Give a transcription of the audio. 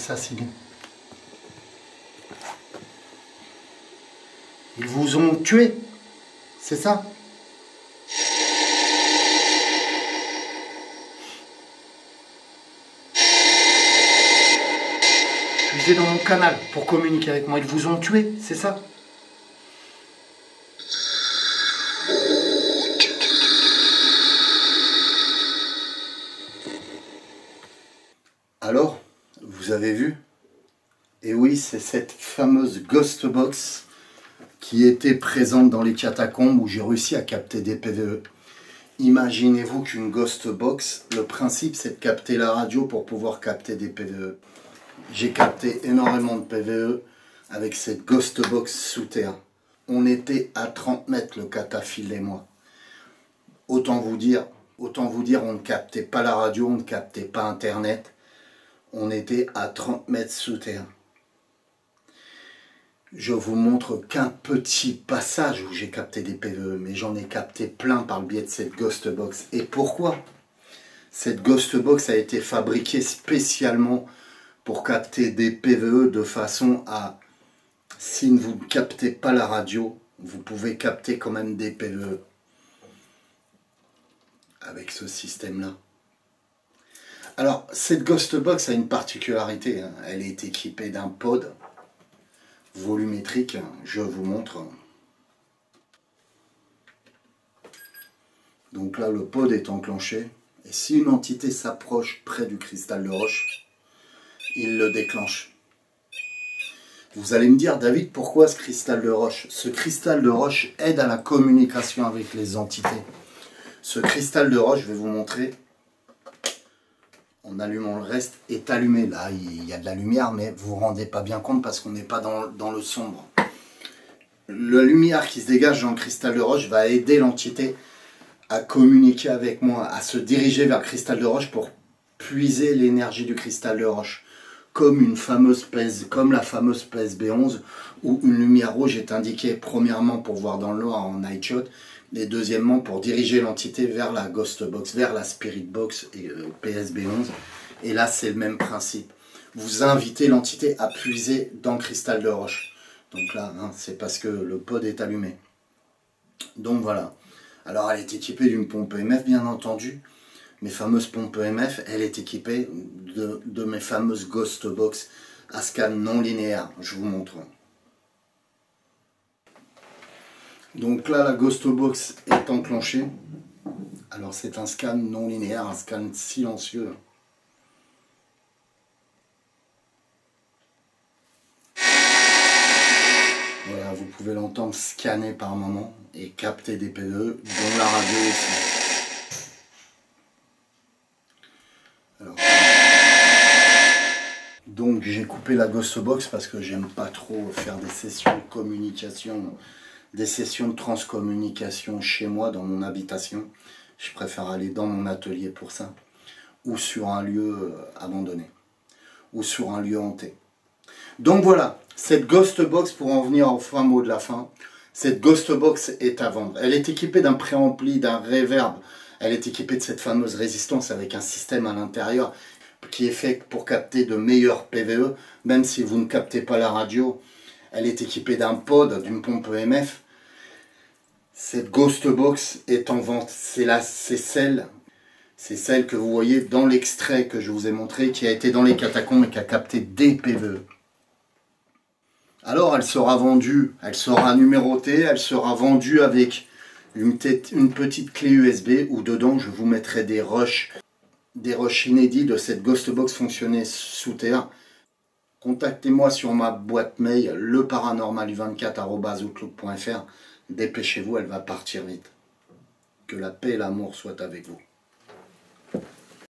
assassinés. Ils vous ont tué, c'est ça? Puisez dans mon canal pour communiquer avec moi. Ils vous ont tué, c'est ça? Alors, vous avez vu? Et oui, c'est cette fameuse Ghost Box qui était présente dans les catacombes où j'ai réussi à capter des PVE. Imaginez-vous qu'une Ghost Box, le principe c'est de capter la radio pour pouvoir capter des PVE. J'ai capté énormément de PVE avec cette Ghost Box sous terre. On était à 30 mètres le cataphile et moi. Autant vous dire, on ne captait pas la radio, on ne captait pas Internet. On était à 30 mètres sous terre. Je vous montre qu'un petit passage où j'ai capté des PVE, mais j'en ai capté plein par le biais de cette Ghost Box. Et pourquoi? Cette Ghost Box a été fabriquée spécialement pour capter des PVE de façon à, si vous ne captez pas la radio, vous pouvez capter quand même des PVE avec ce système-là. Alors, cette Ghost Box a une particularité, hein. Elle est équipée d'un pod volumétrique, je vous montre. Donc là, le pod est enclenché, et si une entité s'approche près du cristal de roche, il le déclenche. Vous allez me dire, David, pourquoi ce cristal de roche? Ce cristal de roche aide à la communication avec les entités. Ce cristal de roche, je vais vous montrer. En allumant le reste, est allumé. Là, il y a de la lumière, mais vous ne vous rendez pas bien compte parce qu'on n'est pas dans le sombre. La lumière qui se dégage dans le cristal de roche va aider l'entité à communiquer avec moi, à se diriger vers le cristal de roche pour puiser l'énergie du cristal de roche. Comme la fameuse PSB11, où une lumière rouge est indiquée premièrement pour voir dans le noir en night shot, et deuxièmement pour diriger l'entité vers la Ghost Box, vers la Spirit Box et PSB11. Et là c'est le même principe. Vous invitez l'entité à puiser dans le cristal de roche. Donc là, hein, c'est parce que le pod est allumé. Donc voilà. Alors elle est équipée d'une pompe EMF bien entendu. Mes fameuses pompes EMF, elle est équipée de mes fameuses Ghost Box à scan non linéaire. Je vous montre. Donc là, la Ghost Box est enclenchée. Alors c'est un scan non linéaire, un scan silencieux. Voilà, vous pouvez l'entendre scanner par moment et capter des PVE, dont la radio aussi. Alors, donc j'ai coupé la Ghost Box parce que j'aime pas trop faire des sessions de communication, des sessions de transcommunication chez moi, dans mon habitation. Je préfère aller dans mon atelier pour ça, ou sur un lieu abandonné, ou sur un lieu hanté. Donc voilà, cette Ghost Box, pour en venir au fin mot de la fin, cette Ghost Box est à vendre. Elle est équipée d'un préampli, d'un reverb. Elle est équipée de cette fameuse résistance avec un système à l'intérieur qui est fait pour capter de meilleurs PVE, même si vous ne captez pas la radio. Elle est équipée d'un pod, d'une pompe EMF. Cette Ghost Box est en vente. C'est celle que vous voyez dans l'extrait que je vous ai montré, qui a été dans les catacombes et qui a capté des PVE. Alors elle sera vendue, elle sera numérotée, elle sera vendue avec une petite clé USB où dedans je vous mettrai des rushs inédits de cette Ghost Box fonctionnée sous terre. Contactez-moi sur ma boîte mail leparanormalu24@outlook.fr. Dépêchez-vous, elle va partir vite. Que la paix et l'amour soient avec vous.